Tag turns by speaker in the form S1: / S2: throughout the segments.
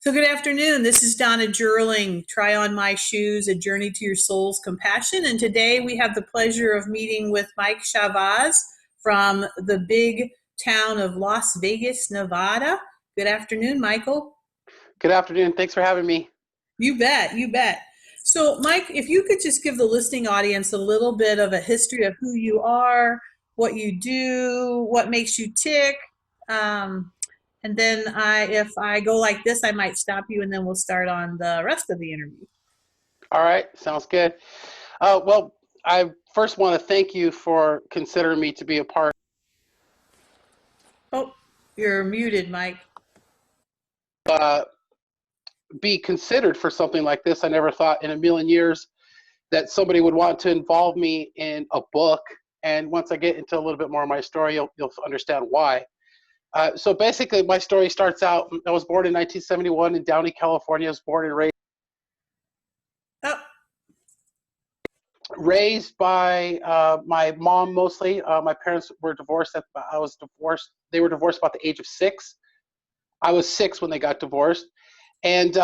S1: So, good afternoon. This is Donna Jerling. Try on my shoes, a journey to your soul's compassion. And today we have the pleasure of meeting with Mike Chavez from the big town of Las Vegas, Nevada. Good afternoon, Michael.
S2: Good afternoon. Thanks for having me.
S1: You bet. You bet. So, Mike, if you could just give the listening audience a little bit of a history of who you are, what you do, what makes you tick. Um, and then if I go like this, I might stop you and then we'll start on the rest of the interview.
S2: All right. Sounds good. Well, I first want to thank you for considering me to be a part.
S1: Oh, you're muted, Mike.
S2: Uh, be considered for something like this. I never thought in a million years that somebody would want to involve me in a book. And once I get into a little bit more of my story, you'll understand why. So basically, my story starts out. I was born in 1971 in Downey, California. I was born and
S1: Oh,
S2: raised by my mom mostly. My parents were divorced. I was divorced. They were divorced about the age of 6. I was 6 when they got divorced. And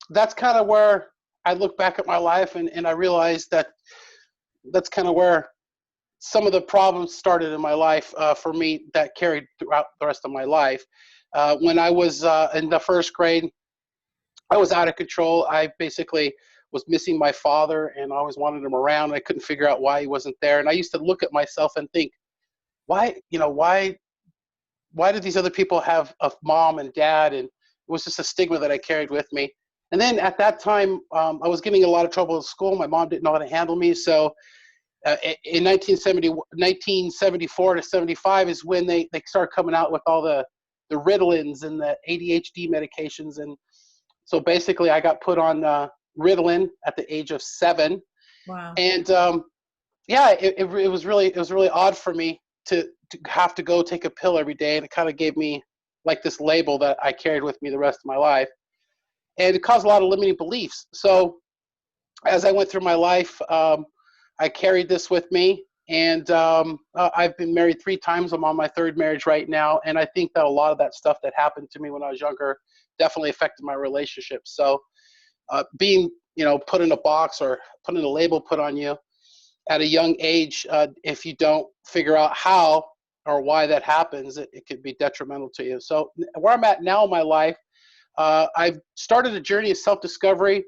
S2: that's kind of where I look back at my life and I realized that that's kind of where some of the problems started in my life for me that carried throughout the rest of my life. When I was in the first grade, I was out of control. I basically was missing my father and I always wanted him around. I couldn't figure out why he wasn't there. And I used to look at myself and think, why did these other people have a mom and dad? And it was just a stigma that I carried with me. And then at that time, I was getting in a lot of trouble at school. My mom didn't know how to handle me. So in 1974 to 75 is when they started coming out with all the Ritalins and the ADHD medications. And so basically I got put on Ritalin at the age of 7.
S1: wow.
S2: And yeah, it was really odd for me to have to go take a pill every day. And it kind of gave me like this label that I carried with me the rest of my life. And it caused a lot of limiting beliefs. So as I went through my life, I carried this with me. And I've been married 3 times. I'm on my 3rd marriage right now. And I think that a lot of that stuff that happened to me when I was younger definitely affected my relationships. So being, put in a box or put in a label put on you at a young age, if you don't figure out how or why that happens, it could be detrimental to you. So where I'm at now in my life, I've started a journey of self-discovery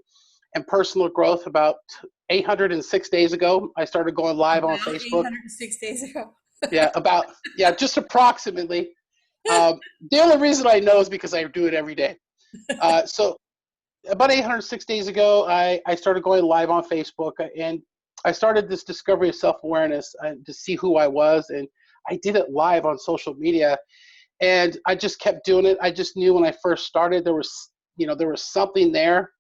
S2: and personal growth about 806 days ago. I started going live on
S1: About
S2: Facebook.
S1: 806 days ago.
S2: Just approximately. The only reason I know is because I do it every day. So about 806 days ago, I started going live on Facebook, and I started this discovery of self-awareness to see who I was, and I did it live on social media, and I just kept doing it. I just knew when I first started there was something there,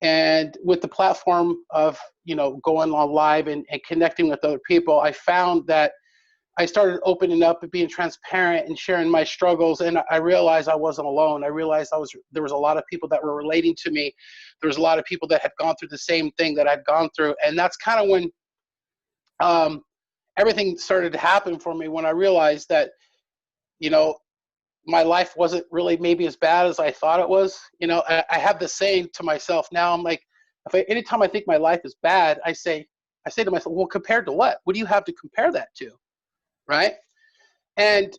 S2: and with the platform of going on live and connecting with other people, I found that I started opening up and being transparent and sharing my struggles, and I realized I wasn't alone. I realized there was a lot of people that were relating to me. There was a lot of people that had gone through the same thing that I'd gone through, and that's kind of when everything started to happen for me. When I realized that my life wasn't really maybe as bad as I thought it was. I have this saying to myself now. I'm like, anytime I think my life is bad, I say to myself, well, compared to what? What do you have to compare that to? Right? And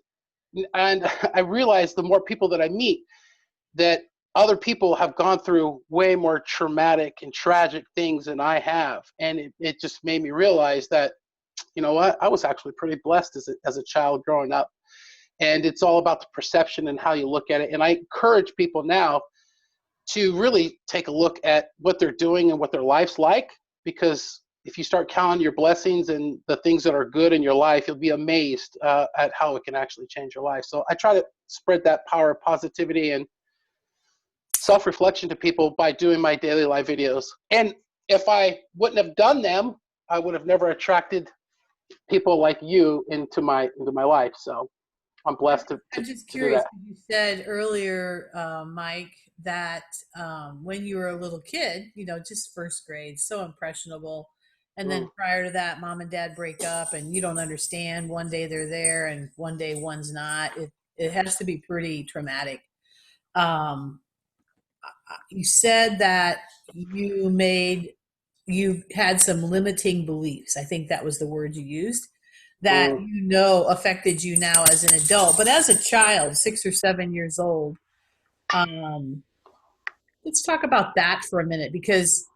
S2: I realize the more people that I meet, that other people have gone through way more traumatic and tragic things than I have. And it just made me realize that, what? I was actually pretty blessed as a child growing up. And it's all about the perception and how you look at it. And I encourage people now to really take a look at what they're doing and what their life's like, because if you start counting your blessings and the things that are good in your life, you'll be amazed at how it can actually change your life. So I try to spread that power of positivity and self-reflection to people by doing my daily live videos. And if I wouldn't have done them, I would have never attracted people like you into my life. So I'm blessed to
S1: I'm just
S2: do
S1: curious.
S2: that.
S1: You said earlier, Mike, that when you were a little kid, just first grade, so impressionable. And then
S2: Mm.
S1: prior to that, mom and dad break up and you don't understand. One day they're there and one day one's not. It has to be pretty traumatic. Um, you said that you had some limiting beliefs. I think that was the word you used, that
S2: Mm.
S1: affected you now as an adult. But as a child, 6 or 7 years old, um, let's talk about that for a minute, because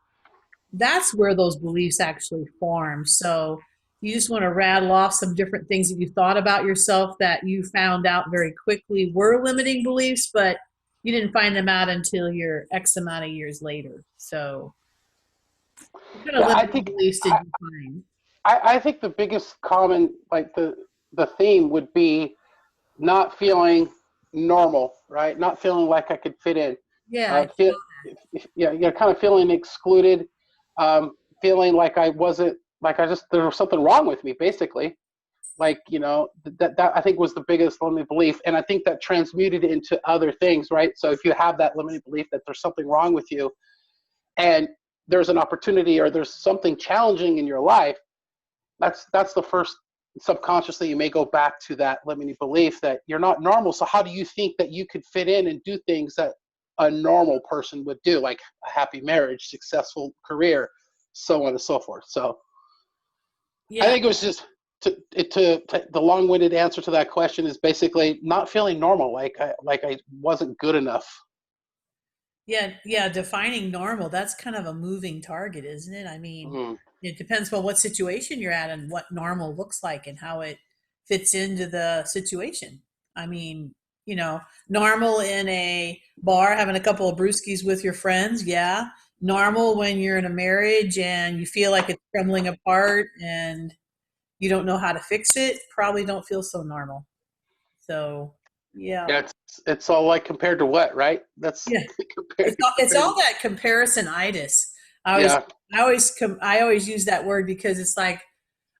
S1: that's where those beliefs actually form. So you just want to rattle off some different things that you thought about yourself that you found out very quickly were limiting beliefs, but you didn't find them out until you're X amount of years later. So what kind of
S2: Yeah,
S1: limiting beliefs did you find?
S2: I think the biggest common, like the theme would be not feeling normal, right? Not feeling like I could fit in.
S1: Yeah, I
S2: Feel,
S1: saw.
S2: yeah, yeah, kind of feeling excluded, feeling like I wasn't, like I just, there was something wrong with me, basically. Like, that I think was the biggest limiting belief. And I think that transmuted into other things, right? So if you have that limiting belief that there's something wrong with you and there's an opportunity or there's something challenging in your life, that's the first, subconsciously you may go back to that limiting belief that you're not normal. So how do you think that you could fit in and do things that a normal person would do, like a happy marriage, successful career, so on and so forth? So I
S1: Yeah,
S2: think it was just to the long-winded answer to that question is basically not feeling normal, like I wasn't good enough.
S1: yeah, yeah. Defining normal, that's kind of a moving target, isn't it? I mean,
S2: Mm.
S1: it depends on what situation you're at and what normal looks like and how it fits into the situation. I mean, normal in a bar having a couple of brewskis with your friends, yeah. Normal when you're in a marriage and you feel like it's crumbling apart and you don't know how to fix it, probably don't feel so normal. So, yeah.
S2: Yeah, it's all like compared to what, right? That's
S1: Yeah.
S2: compared
S1: It's
S2: compared
S1: all
S2: to,
S1: that comparisonitis. I always
S2: yeah.
S1: I always use that word because it's like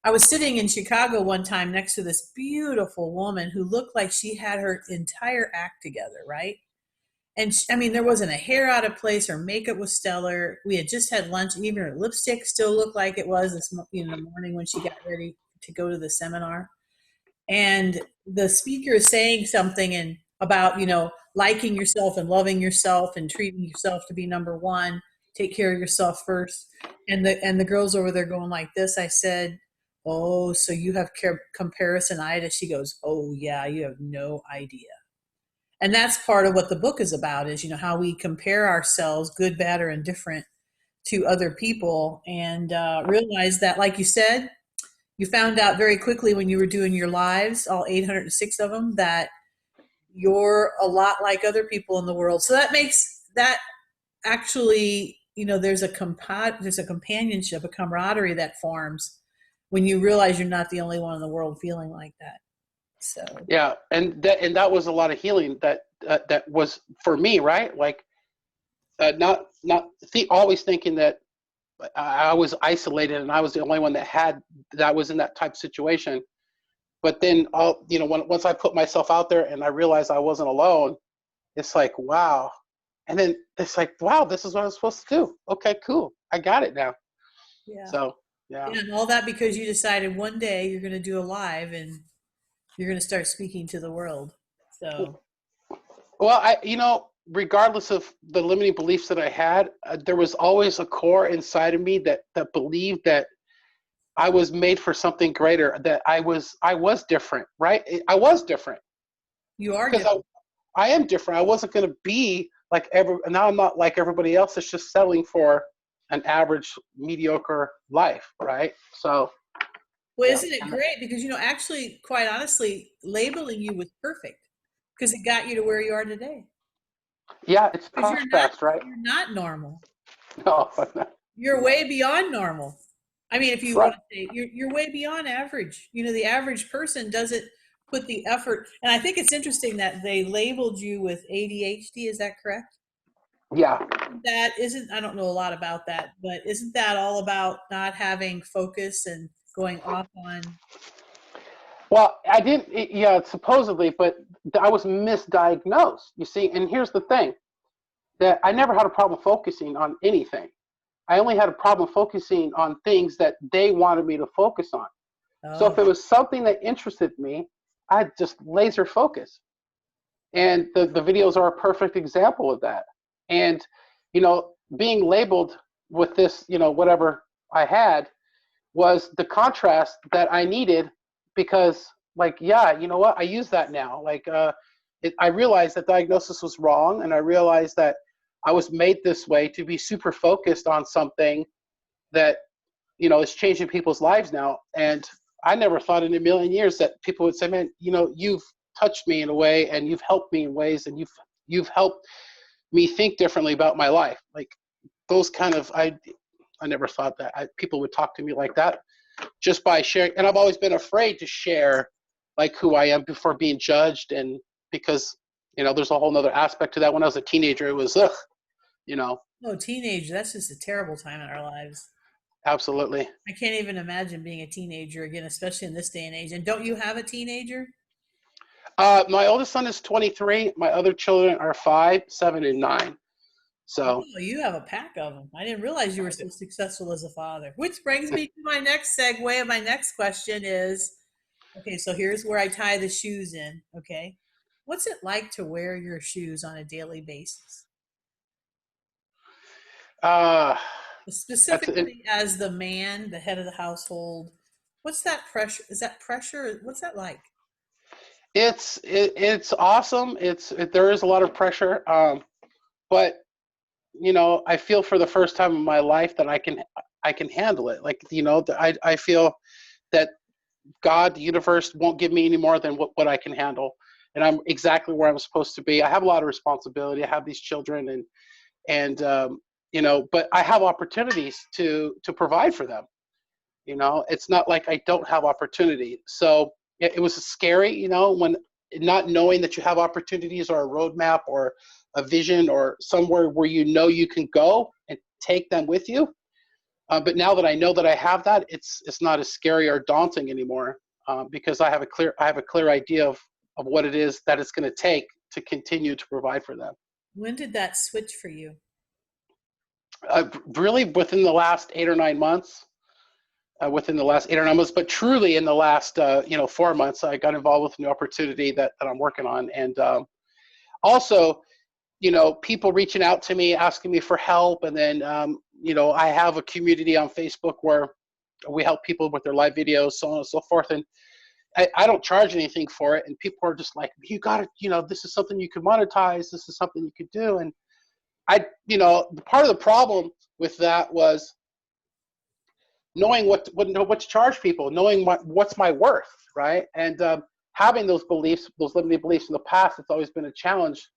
S1: I was sitting in Chicago one time next to this beautiful woman who looked like she had her entire act together, right? And I mean, there wasn't a hair out of place. Her makeup was stellar. We had just had lunch. Even her lipstick still looked like it was the morning when she got ready to go to the seminar. And the speaker is saying something and about liking yourself and loving yourself and treating yourself to be number one. Take care of yourself first. And the girls over there going like this. I said, oh, so you have comparisonitis? She goes, oh yeah, you have no idea. And that's part of what the book is about, is how we compare ourselves, good, bad, or indifferent, to other people, and realize that, like you said, you found out very quickly when you were doing your lives, all 806 of them, that you're a lot like other people in the world. So that makes that actually, there's a companionship, a camaraderie that forms when you realize you're not the only one in the world feeling like that. So,
S2: Yeah, and that was a lot of healing that was for me, right? Like always thinking that I was isolated and I was the only one that was in that type of situation. But then once I put myself out there and I realized I wasn't alone, it's like wow. And then it's like wow, this is what I was supposed to do. Okay, cool, I got it now.
S1: yeah.
S2: So yeah.
S1: Yeah, and all that because you decided one day you're going to do a live and you're going to start speaking to the world. So,
S2: Well, regardless of the limiting beliefs that I had, there was always a core inside of me that believed that I was made for something greater. That I was different, right? I was different
S1: you are
S2: because
S1: different.
S2: I am different. I wasn't going to be like now I'm not like everybody else that's just settling for an average, mediocre life, right? So
S1: Well,
S2: yeah,
S1: isn't it great? Because, actually, quite honestly, labeling you was perfect because it got you to where you are today.
S2: yeah, it's
S1: Because
S2: contrast, right?
S1: you're not normal.
S2: No,
S1: You're way beyond normal. I mean, if you want
S2: right.
S1: to say you're way beyond average. The average person doesn't put the effort. And I think it's interesting that they labeled you with ADHD. Is that correct?
S2: Yeah.
S1: That isn't, I don't know a lot about that, but isn't that all about not having focus and going off on?
S2: Well, I didn't. Yeah, supposedly, but I was misdiagnosed. You see, and here's the thing: that I never had a problem focusing on anything. I only had a problem focusing on things that they wanted me to focus on. So
S1: Oh,
S2: if it was something that interested me, I'd just laser focus. And the videos are a perfect example of that. And, being labeled with this, whatever I had was the contrast that I needed because, like, yeah, you know what? I use that now. Like, I realized that diagnosis was wrong, and I realized that I was made this way to be super focused on something that, is changing people's lives now. And I never thought in a million years that people would say, man, you've touched me in a way, and you've helped me in ways, and you've helped me think differently about my life. Like those kind of, I never thought that people would talk to me like that just by sharing. And I've always been afraid to share like who I am before being judged. And because, there's a whole nother aspect to that. When I was a teenager, it was, you know,
S1: Oh, teenage, that's just a terrible time in our lives.
S2: absolutely.
S1: I can't even imagine being a teenager again, especially in this day and age. And don't you have a teenager?
S2: My oldest son is 23. My other children are 5, 7, and 9. So
S1: Oh, you have a pack of them. I didn't realize you were
S2: I do.
S1: so successful as a father. Which brings me to my next segue. My next question is, okay, so here's where I tie the shoes in. Okay. What's it like to wear your shoes on a daily basis?
S2: Uh, that's it.
S1: Specifically as the man, the head of the household. What's that pressure? Is that pressure? What's that like?
S2: It's awesome. There is a lot of pressure, but I feel for the first time in my life that I can handle it. Like I feel that God, the universe, won't give me any more than what I can handle, and I'm exactly where I'm supposed to be. I have a lot of responsibility. I have these children, and but I have opportunities to provide for them. It's not like I don't have opportunity. So it was scary, when not knowing that you have opportunities or a roadmap or a vision or somewhere where you can go and take them with you. But now that I know that I have that, it's not as scary or daunting anymore, because I have a clear idea of what it is that it's going to take to continue to provide for them.
S1: When did that switch for you?
S2: Really, within the last 8 or 9 months. Within the last 8 or 9 months, but truly in the last 4 months, I got involved with a new opportunity that I'm working on, and also people reaching out to me asking me for help, and then I have a community on Facebook where we help people with their live videos, so on and so forth, and I don't charge anything for it, and people are just like, you got to, this is something you could monetize, this is something you could do, and part of the problem with that was knowing what to charge people, knowing what's my worth, right? And having those beliefs, those limiting beliefs in the past, it's always been a challenge,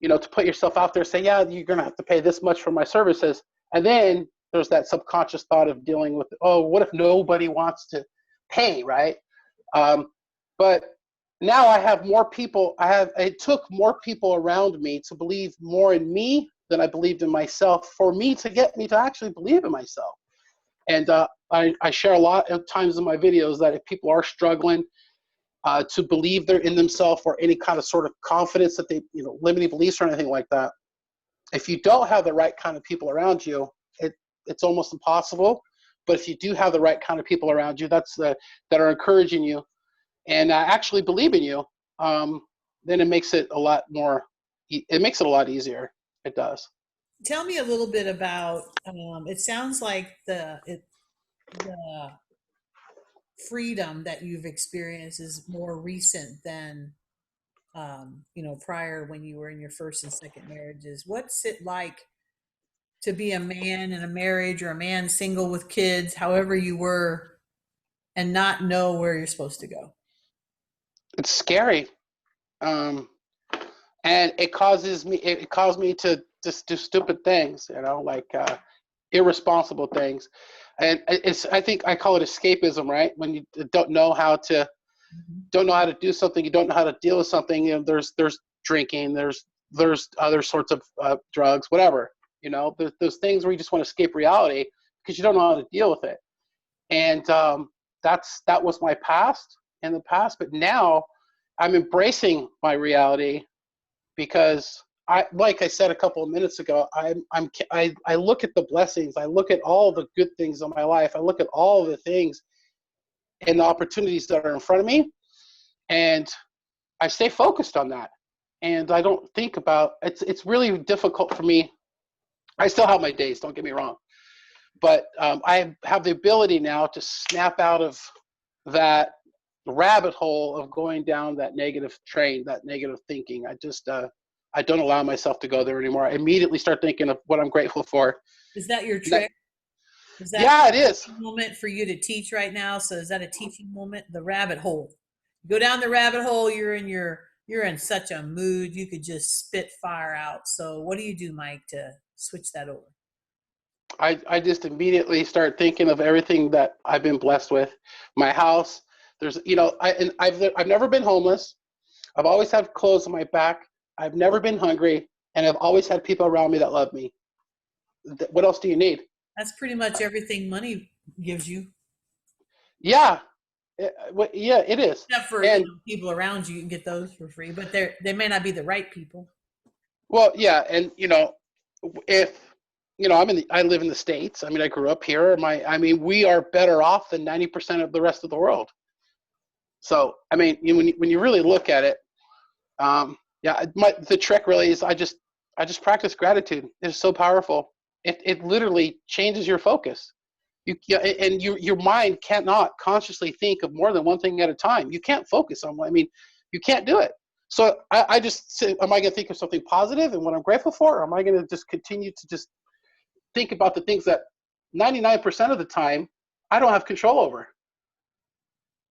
S2: to put yourself out there, say, yeah, you're going to have to pay this much for my services. And then there's that subconscious thought of dealing with, oh, what if nobody wants to pay, right? But now I have more people, it took more people around me to believe more in me than I believed in myself for me to get me to actually believe in myself. And I share a lot of times in my videos that if people are struggling to believe they're in themselves or any kind of sort of confidence that they, limiting beliefs or anything like that, if you don't have the right kind of people around you, it's almost impossible. But if you do have the right kind of people around you, that are encouraging you and actually believe in you, then it makes it a lot more. It makes it a lot easier. It does.
S1: Tell me a little bit about. It sounds like the freedom that you've experienced is more recent than prior when you were in your first and second marriages. What's it like to be a man in a marriage or a man single with kids, however you were, and not know where you're supposed to go?
S2: It's scary. Um, and it caused me to just do stupid things, like irresponsible things. And I think I call it escapism, right? When you
S1: Mhm.
S2: don't know how to do something, you don't know how to deal with something. There's drinking, there's other sorts of drugs, whatever. There's things where you just want to escape reality because you don't know how to deal with it. And that was my past in the past, but now I'm embracing my reality because like I said a couple of minutes ago, I look at the blessings, I look at all the good things in my life, I look at all the things and the opportunities that are in front of me, and I stay focused on that. and I don't think about it's really difficult for me. I still have my days, don't get me wrong, but I have the ability now to snap out of that rabbit hole of going down that negative train, that negative thinking. I don't allow myself to go there anymore. I immediately start thinking of what I'm grateful for.
S1: Is that your
S2: That,
S1: trick? Is that
S2: yeah, it
S1: a
S2: is.
S1: teaching moment for you to teach right now? So is that a teaching moment? The rabbit hole. Go down the rabbit hole, you're in such a mood, you could just spit fire out. So what do you do, Mike, to switch that over?
S2: I just immediately start thinking of everything that I've been blessed with. My house, there's, I've never been homeless. I've always had clothes on my back. I've never been hungry, and I've always had people around me that love me. What else do you need?
S1: That's pretty much everything money gives you.
S2: Yeah, yeah, it is.
S1: Except for,
S2: And
S1: people around you, you can get those for free, but they may not be the right people.
S2: well, yeah, and if I live in the States. I mean, I grew up here. We are better off than 90% of the rest of the world. So, I mean, when you really look at it, yeah, the trick really is I just practice gratitude. It's so powerful. It literally changes your focus. Your mind cannot consciously think of more than one thing at a time. You can't focus on one. I mean, you can't do it. So I just say, am I going to think of something positive and what I'm grateful for, or am I going to just continue to just think about the things that 99% of the time I don't have control over?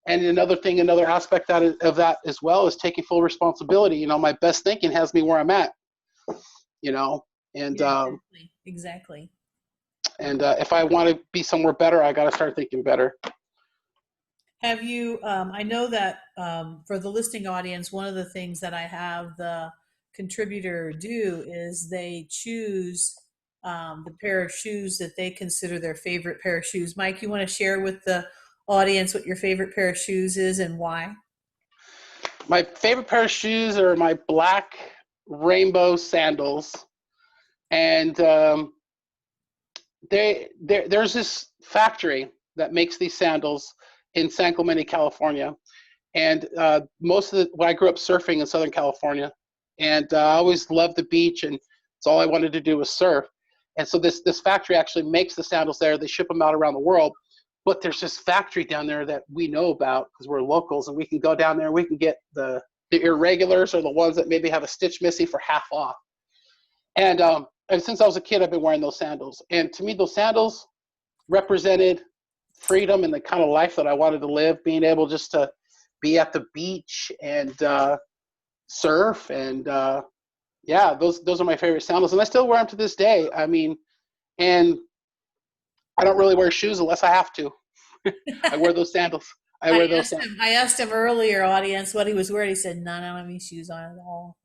S2: And another aspect of that as well is taking full responsibility. My best thinking has me where I'm at. You know, and
S1: Yeah, exactly. Exactly.
S2: if I want to be somewhere better, I got to start thinking better.
S1: Have you, I know that for the listening audience, one of the things that I have the contributor do is they choose the pair of shoes that they consider their favorite pair of shoes. Mike, you want to share with the audience what your favorite pair of shoes is and why?
S2: My favorite pair of shoes are my black rainbow sandals, and there's this factory that makes these sandals in San Clemente, California, and when I grew up surfing in Southern California, and I always loved the beach, and it's all I wanted to do was surf. And so this factory actually makes the sandals there. They ship them out around the world, but there's this factory down there that we know about because we're locals, and we can go down there and we can get the irregulars or the ones that maybe have a stitch missing for half off. And since I was a kid, I've been wearing those sandals. And to me, those sandals represented freedom and the kind of life that I wanted to live, being able just to be at the beach and surf. And yeah, those are my favorite sandals. And I still wear them to this day. I mean, and I don't really wear shoes unless I have to. I wear those sandals. I wear those sandals.
S1: I asked him earlier, audience, what he was wearing. He said, "No, I don't have any shoes on at all."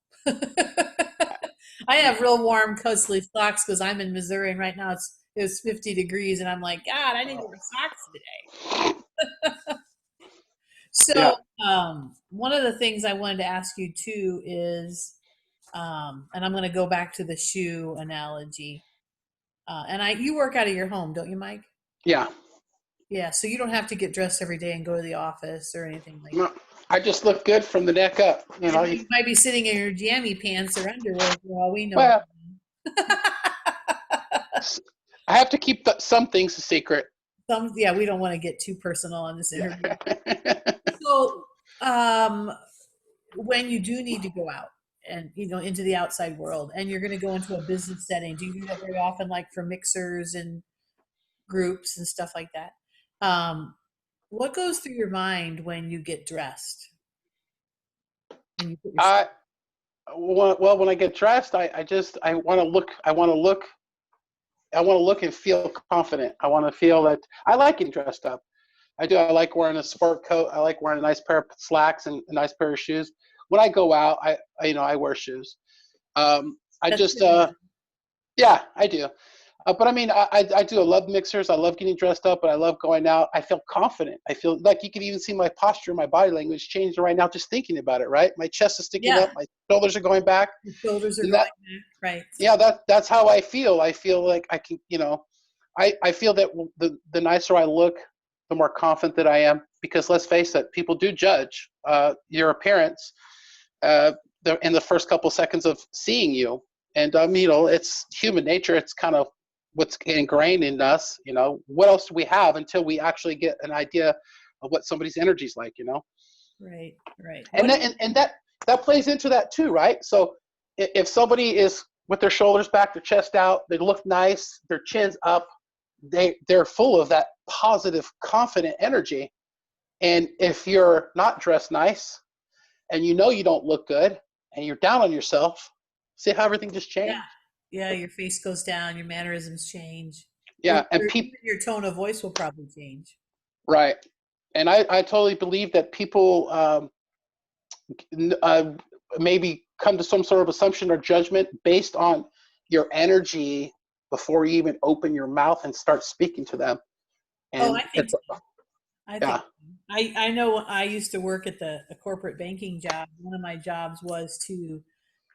S1: I have real warm coat sleeve socks because I'm in Missouri and right now it's 50 degrees and I'm like, God, I need to wear socks today.
S2: Yeah,
S1: So one of the things I wanted to ask you too is, and I'm going to go back to the shoe analogy. You work out of your home, don't you, Mike?
S2: yeah.
S1: Yeah, so you don't have to get dressed every day and go to the office or anything like
S2: No, I just look good from the neck up.
S1: that. You might be sitting in your jammy pants or underwear for all we know.
S2: Well, I have to keep some things a secret.
S1: Yeah, we don't want to get too personal on this
S2: Yeah.
S1: interview. So, um, when you do need to go out and into the outside world, and you're going to go into a business setting, do you do that very often, like for mixers and groups and stuff like that? Um, what goes through your mind when you get dressed and you put your
S2: I well, when I get dressed, I want to look. I want to look and feel confident. I want to feel that I like getting dressed up. I do. I like wearing a sport coat. I like wearing a nice pair of slacks and a nice pair of shoes. When I go out, I wear shoes. I
S1: that's
S2: just
S1: pretty
S2: yeah, I do. But I mean, I do. I love mixers. I love getting dressed up, but I love going out. I feel confident. I feel like you can even see my posture, my body language change right now just thinking about it. Right, my chest is sticking
S1: yeah,
S2: up, my shoulders are going back,
S1: your shoulders are
S2: and
S1: going
S2: that
S1: back, right?
S2: yeah, that's how I feel. I feel like I can, I feel that the nicer I look, the more confident that I am. Because let's face it, people do judge your appearance. in the first couple seconds of seeing you. And it's human nature. It's kind of what's ingrained in us. What else do we have until we actually get an idea of what somebody's energy is like?
S1: Right, right.
S2: And that plays into that too, right? So if somebody is with their shoulders back, their chest out, they look nice, their chin's up, they're full of that positive, confident energy. And if you're not dressed nice and you don't look good and you're down on yourself, see how everything just changed?
S1: Yeah, your face goes down, your mannerisms change.
S2: Yeah, and
S1: Even your tone of voice will probably change.
S2: right. And I totally believe that people maybe come to some sort of assumption or judgment based on your energy before you even open your mouth and start speaking to them. And
S1: I think so. I
S2: yeah.
S1: think I know I used to work at a corporate banking job. One of my jobs was to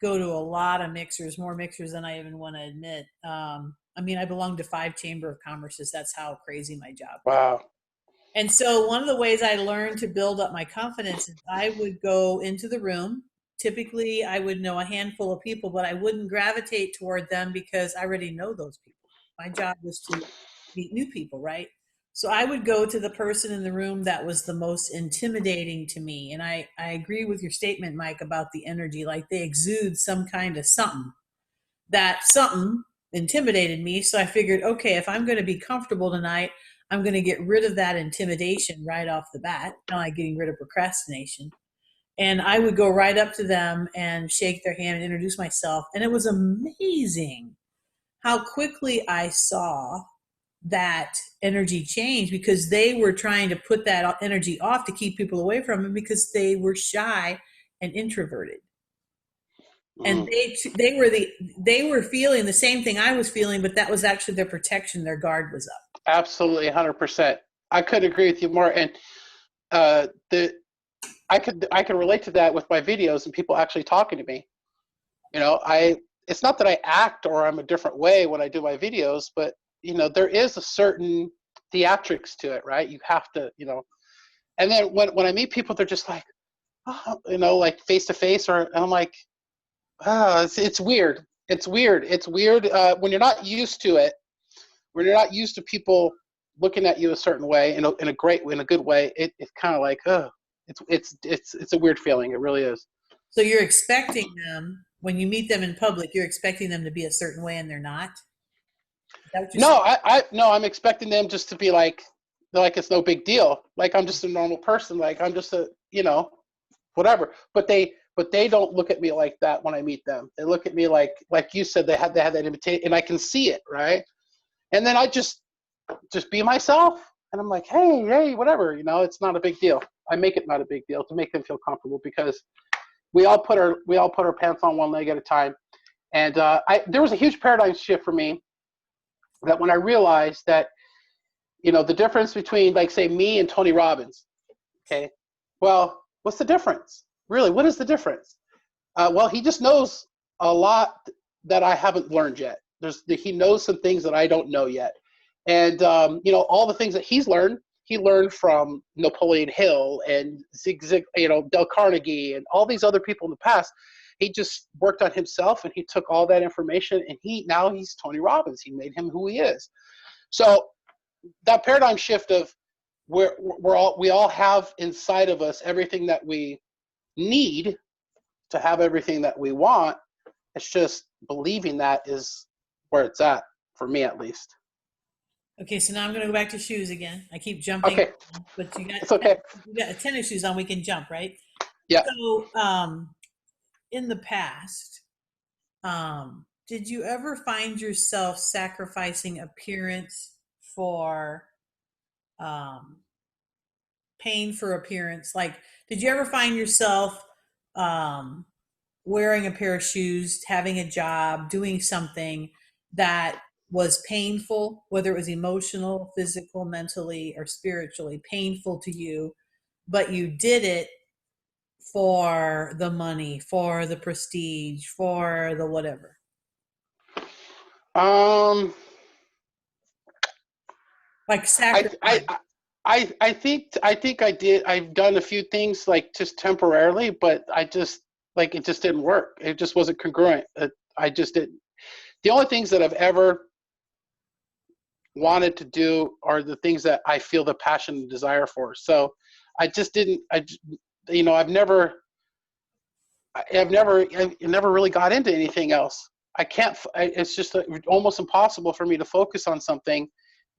S1: go to a lot of mixers, more mixers than I even want to admit. I mean, I belonged to 5 chamber of commerces. That's how crazy my job was.
S2: Wow.
S1: And so one of the ways I learned to build up my confidence is I would go into the room. Typically, I would know a handful of people, but I wouldn't gravitate toward them because I already know those people. My job was to meet new people, right? So I would go to the person in the room that was the most intimidating to me. And I agree with your statement, Mike, about the energy. Like they exude some kind of something. That something intimidated me. So I figured, okay, if I'm going to be comfortable tonight, I'm going to get rid of that intimidation right off the bat, kind of like getting rid of procrastination. And I would go right up to them and shake their hand and introduce myself. And it was amazing how quickly I saw that energy change because they were trying to put that energy off to keep people away from them because they were shy and introverted. And they were feeling the same thing I was feeling, but that was actually their protection. Their guard was up.
S2: Absolutely, 100%. I couldn't agree with you more. And I could relate to that with my videos and people actually talking to me. It's not that I act or I'm a different way when I do my videos, but there is a certain theatrics to it, right? You have to, and then when I meet people, they're just like, oh, like face to face, and I'm like, it's weird. It's weird. It's weird when you're not used to it. When you're not used to people looking at you a certain way, in a good way, it's kind of like, it's a weird feeling. It really is.
S1: So you're expecting them when you meet them in public. You're expecting them to be a certain way, and they're not. Is that what you're saying?
S2: No, I'm expecting them just to be like it's no big deal. Like I'm just a normal person. Like I'm just a whatever. But they don't look at me like that when I meet them. They look at me like you said, they have that imitation, and I can see it, right? And then I just be myself, and I'm like, hey, whatever, it's not a big deal. I make it not a big deal to make them feel comfortable because we all put our pants on one leg at a time. And there was a huge paradigm shift for me that when I realized that, the difference between, like, say, me and Tony Robbins. Okay, well, what's the difference? Really, what is the difference? Well, he just knows a lot that I haven't learned yet. He knows some things that I don't know yet. And, all the things that he learned from Napoleon Hill and Dale Carnegie and all these other people in the past. He just worked on himself, and he took all that information, and now he's Tony Robbins. He made him who he is. So that paradigm shift of we all have inside of us everything that we need to have everything that we want. It's just believing that is where it's at, for me at least.
S1: Okay, so now I'm going to go back to shoes again. I keep jumping,
S2: Okay.
S1: but
S2: It's okay.
S1: you got tennis shoes on. We can jump, right?
S2: Yeah.
S1: So, in the past, did you ever find yourself sacrificing appearance for pain for appearance? Like, did you ever find yourself um, wearing a pair of shoes, having a job, doing something that was painful, whether it was emotional, physical, mentally, or spiritually painful to you, but you did it for the money, for the prestige, for the whatever?
S2: Um,
S1: Like
S2: I,
S1: sacrifice.
S2: I, I think I did. I've done a few things like just temporarily, but I just Like it just didn't work. It just wasn't congruent. I just didn't. The only things that I've ever wanted to do are the things that I feel the passion and desire for. So I just didn't. You know, I've never really got into anything else. I can't. It's just almost impossible for me to focus on something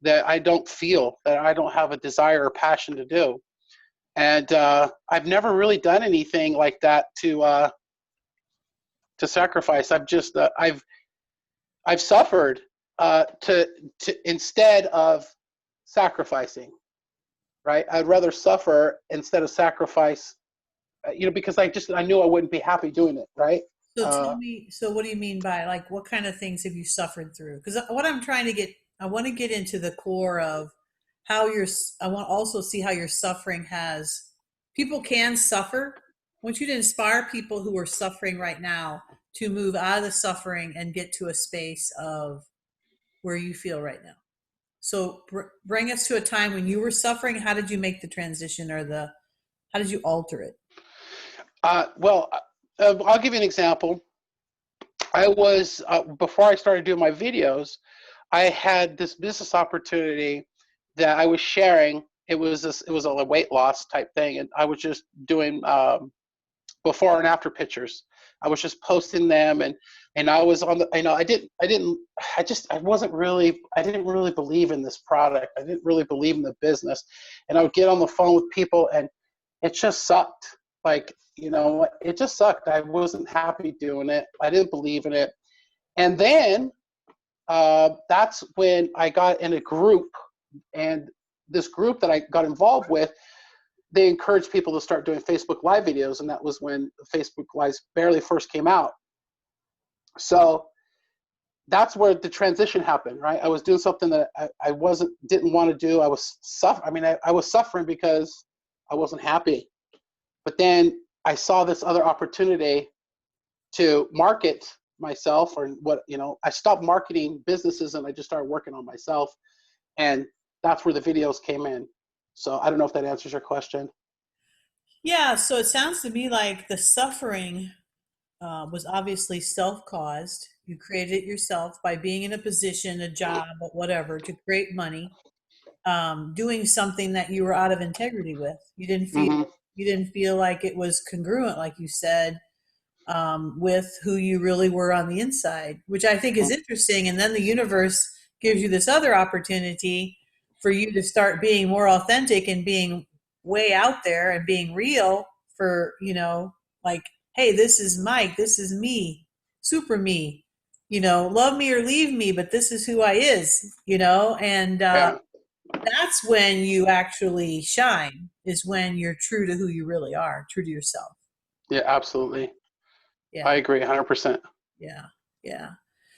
S2: that I don't feel, that I don't have a desire or passion to do. And I've never really done anything like that to sacrifice. I've suffered to instead of sacrificing. Right? I'd rather suffer instead of sacrifice. You know, because I knew I wouldn't be happy doing it. Right?
S1: So tell me, so what do you mean by, like, what kind of things have you suffered through? Because what I'm trying to get, I want to get into the core of how I want to also see how your suffering has, people can suffer. I want you to inspire people who are suffering right now to move out of the suffering and get to a space of where you feel right now. So bring us to a time when you were suffering. How did you make the transition, or how did you alter it?
S2: Well, I'll give you an example. I was before I started doing my videos, I had this business opportunity that I was sharing. It was a weight loss type thing, and I was just doing before and after pictures. I was just posting them, and I was on the. You know, I didn't really believe in this product. I didn't really believe in the business, and I would get on the phone with people, and it just sucked. Like, you know, it just sucked. I wasn't happy doing it. I didn't believe in it. And then that's when I got in a group, and this group that I got involved with, they encouraged people to start doing Facebook Live videos, and that was when Facebook Lives barely first came out. So that's where the transition happened, right? I was doing something that I didn't want to do. I was I was suffering because I wasn't happy. But then I saw this other opportunity to market myself, or I stopped marketing businesses and I just started working on myself. And that's where the videos came in. So I don't know if that answers your question.
S1: Yeah, so it sounds to me like the suffering was obviously self-caused. You created it yourself by being in a position, a job, or whatever, to create money, doing something that you were out of integrity with.
S2: Hmm.
S1: You didn't feel like it was congruent, like you said, with who you really were on the inside, which I think is interesting. And then the universe gives you this other opportunity for you to start being more authentic and being way out there and being real for, like, hey, this is Mike, this is me, super me, love me or leave me, but this is who I is, and
S2: Yeah.
S1: that's when you actually shine, is when you're true to who you really are, true to yourself.
S2: Yeah, absolutely. I
S1: Yeah.
S2: agree 100%.
S1: Yeah, yeah.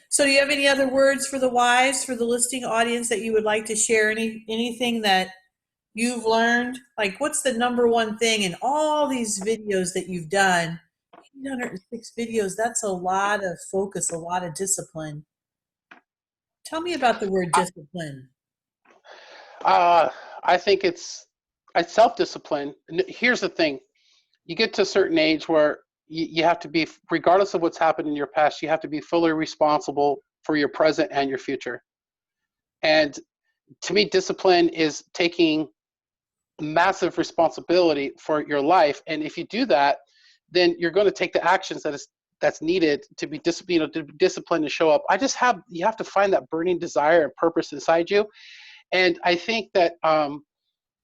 S1: So, do you have any other words for the wise, for the listening audience, that you would like to share? Anything that you've learned? Like, what's the number one thing in all these videos that you've done? 806 videos. That's a lot of focus, a lot of discipline. Tell me about the word discipline.
S2: Uh, I think it's self-discipline. Here's the thing. You get to a certain age where you have to be, regardless of what's happened in your past, you have to be fully responsible for your present and your future. And to me, discipline is taking massive responsibility for your life. And if you do that, then you're going to take the actions that's needed to be disciplined, to be disciplined, to show up. You have to find that burning desire and purpose inside you. And I think that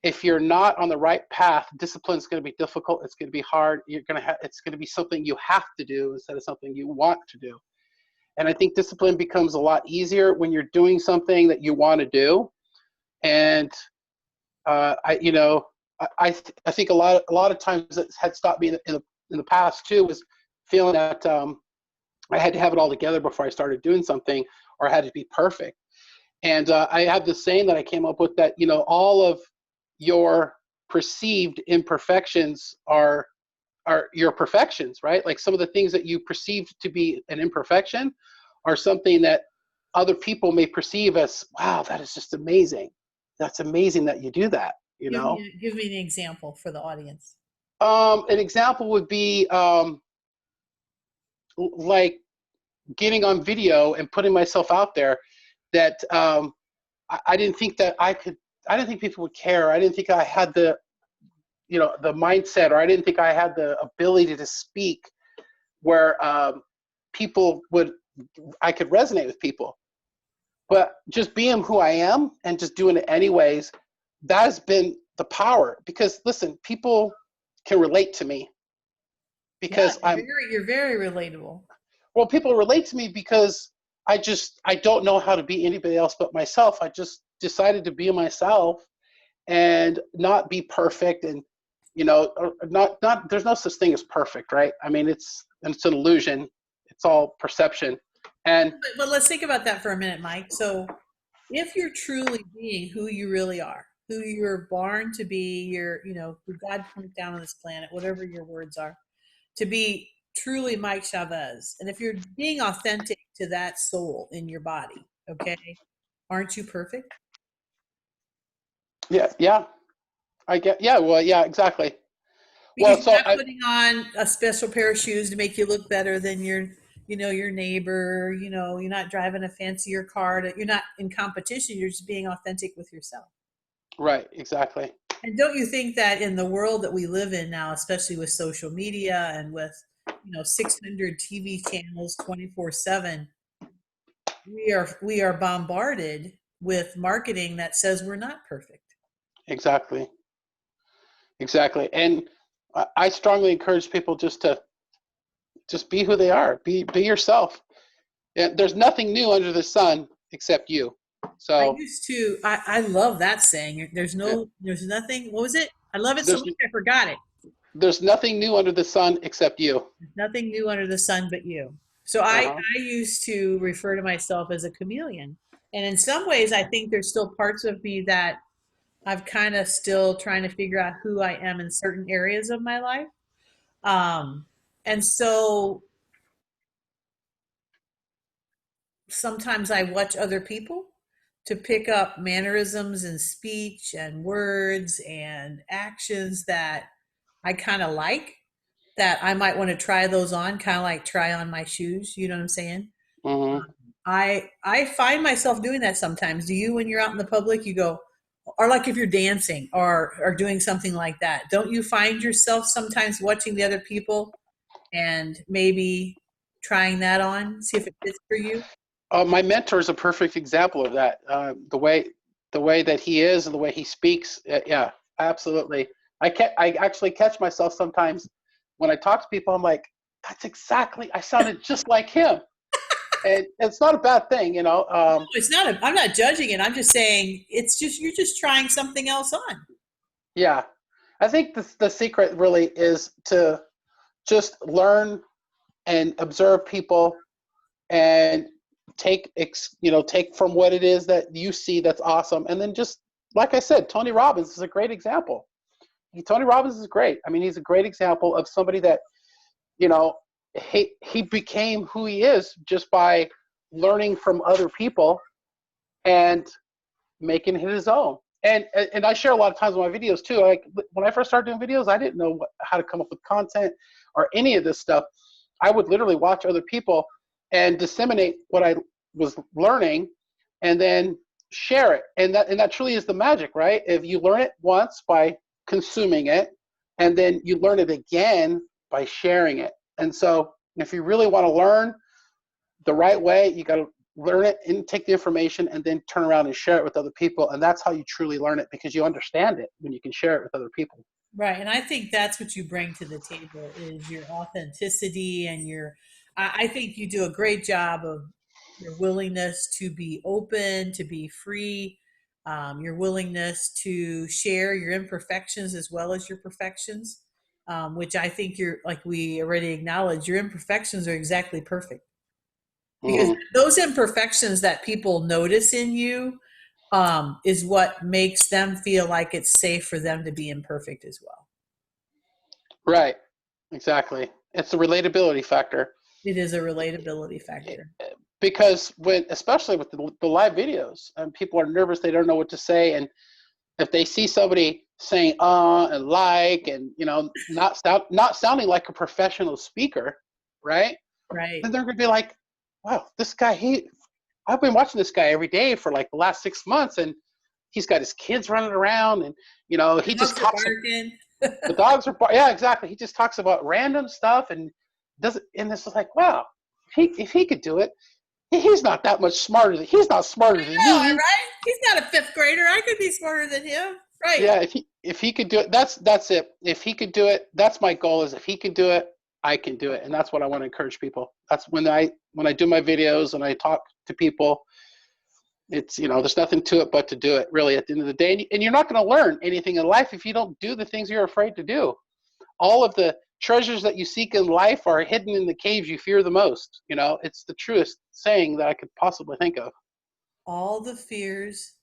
S2: if you're not on the right path, discipline is going to be difficult. It's going to be hard. It's going to be something you have to do instead of something you want to do. And I think discipline becomes a lot easier when you're doing something that you want to do. And I think a lot of times it had stopped me in the past too, was feeling that I had to have it all together before I started doing something, or I had to be perfect. And I have this saying that I came up with, that all of your perceived imperfections are your perfections, right? Like, some of the things that you perceive to be an imperfection are something that other people may perceive as, wow, that is just amazing. That's amazing that you do that, you know?
S1: Give me an example for the audience.
S2: An example would be, like getting on video and putting myself out there that I didn't think that I didn't think people would care. I didn't think I had the, the mindset, or I didn't think I had the ability to speak where I could resonate with people. But just being who I am and just doing it anyways, that has been the power. Because listen, people can relate to me
S1: Yeah,
S2: because
S1: you're very relatable.
S2: well, people relate to me because I don't know how to be anybody else but myself. I just decided to be myself and not be perfect, and not there's no such thing as perfect, right? I mean, it's an illusion. It's all perception. And
S1: But let's think about that for a minute, Mike. So if you're truly being who you really are, who you're born to be, who God put down on this planet, whatever your words are, to be truly Mike Chavez. And if you're being authentic to that soul in your body, okay, aren't you perfect?
S2: yeah, I get, yeah, well, yeah, exactly. Well,
S1: Because you're
S2: so
S1: not putting on a special pair of shoes to make you look better than your neighbor. You're not driving a fancier car. You're not in competition. You're just being authentic with yourself.
S2: right, exactly.
S1: And don't you think that in the world that we live in now, especially with social media and with 600 TV channels 24/7, we are bombarded with marketing that says we're not perfect.
S2: Exactly. Exactly. And I strongly encourage people just be who they are. Be yourself. Yeah, there's nothing new under the sun except you.
S1: I
S2: So
S1: used to. I love that saying.
S2: yeah,
S1: There's nothing. What was it? I love it so
S2: there's
S1: much I forgot it.
S2: there's nothing new under the sun except you.
S1: There's nothing new under the sun but you. So I
S2: Uh-huh.
S1: I used to refer to myself as a chameleon, and in some ways, I think there's still parts of me that I've kind of still trying to figure out who I am in certain areas of my life. And so sometimes I watch other people to pick up mannerisms and speech and words and actions that I kind of like, that I might want to try those on, kind of like try on my shoes. You know what I'm saying?
S2: Hmm.
S1: I find myself doing that sometimes. Do you, when you're out in the public, you go, or like if you're dancing or doing something like that, don't you find yourself sometimes watching the other people and maybe trying that on, see if it fits for you?
S2: My mentor is a perfect example of that. The way that he is and the way he speaks. Yeah, absolutely. I actually catch myself sometimes when I talk to people. I'm like, that's exactly. I sounded just like him, and it's not a bad thing, you know.
S1: It's not I'm not judging it. I'm just saying it's just you're just trying something else on.
S2: Yeah, I think the secret really is to just learn and observe people and take from what it is that you see that's awesome, and then just like I said, Tony Robbins is a great example. Tony Robbins is great. I mean, he's a great example of somebody that you know he became who he is just by learning from other people and making it his own. And I share a lot of times in my videos too. Like when I first started doing videos, I didn't know how to come up with content or any of this stuff. I would literally watch other people and disseminate what I was learning, and then share it. And that truly is the magic, right? If you learn it once by consuming it, and then you learn it again by sharing it. And so, if you really want to learn the right way, you got to learn it and take the information and then turn around and share it with other people. And that's how you truly learn it, because you understand it when you can share it with other people.
S1: Right. And I think that's what you bring to the table is your authenticity and I think you do a great job of your willingness to be open, to be free, your willingness to share your imperfections as well as your perfections, which I think you're, like we already acknowledged, your imperfections are exactly perfect. Because
S2: Mm-hmm.
S1: those imperfections that people notice in you is what makes them feel like it's safe for them to be imperfect as well.
S2: Right. Exactly. It's the relatability factor.
S1: It is a relatability factor.
S2: Because especially with the live videos, and people are nervous, they don't know what to say, and if they see somebody saying and like, and not sounding like a professional speaker, right?
S1: Right.
S2: Then they're going to be like, wow, this guy, I've been watching this guy every day for like the last 6 months, and he's got his kids running around, and he
S1: The
S2: just
S1: dogs are
S2: talks.
S1: barking.
S2: The dogs are, yeah, exactly. He just talks about random stuff and doesn't. And it's like, wow, if he could do it, he's not that much smarter. He's not smarter than
S1: No,
S2: me.
S1: right? He's not a fifth grader. I could be smarter than him. Right.
S2: Yeah, if he could do it, that's it. If he could do it, that's my goal. Is if he can do it, I can do it, and that's what I want to encourage people. That's when I do my videos and I talk to people. It's there's nothing to it but to do it. Really, at the end of the day, and you're not going to learn anything in life if you don't do the things you're afraid to do. All of the treasures that you seek in life are hidden in the caves you fear the most. It's the truest saying that I could possibly think of.
S1: All the fears.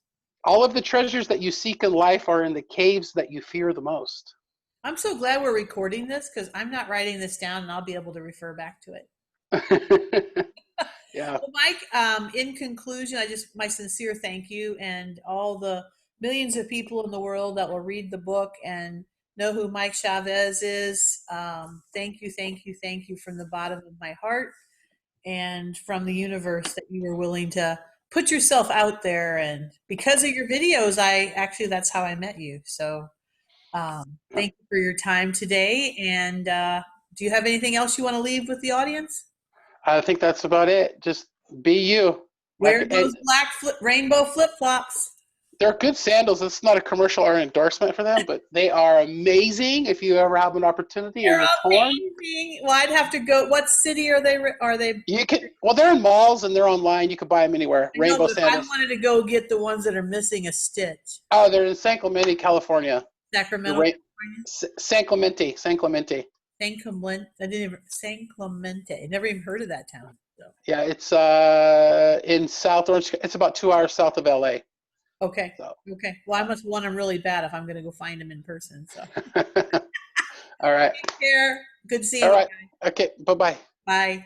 S2: All of the treasures that you seek in life are in the caves that you fear the most.
S1: I'm so glad we're recording this because I'm not writing this down and I'll be able to refer back to it.
S2: Yeah.
S1: Well, Mike, in conclusion, my sincere thank you and all the millions of people in the world that will read the book and know who Mike Chavez is. Thank you, thank you, thank you from the bottom of my heart and from the universe that you were willing to put yourself out there. And because of your videos, that's how I met you. So thank you for your time today. And do you have anything else you want to leave with the audience?
S2: I think that's about it. Just be you.
S1: Wear
S2: And
S1: those rainbow flip flops.
S2: they're good sandals. It's not a commercial or an endorsement for them, but they are amazing. If you ever have an opportunity or
S1: They're
S2: you're torn,
S1: amazing. Well, I'd have to go. What city are they? Are they?
S2: you can. Well, they're in malls and they're online. You can buy them anywhere.
S1: I know,
S2: Rainbow
S1: but if I
S2: sandals.
S1: wanted to go get the ones that are missing a stitch,
S2: Oh, they're in San Clemente, California.
S1: Sacramento,
S2: San Clemente, San Clemente.
S1: San Clemente. I didn't even San Clemente. Never even heard of that town. So.
S2: Yeah, it's in South Orange. It's about 2 hours south of LA.
S1: Okay.
S2: So.
S1: Okay. Well, I must want them really bad if I'm going to go find them in person. So.
S2: All right.
S1: Take care. Good seeing
S2: All
S1: you.
S2: right. Okay. Bye-bye.
S1: Bye.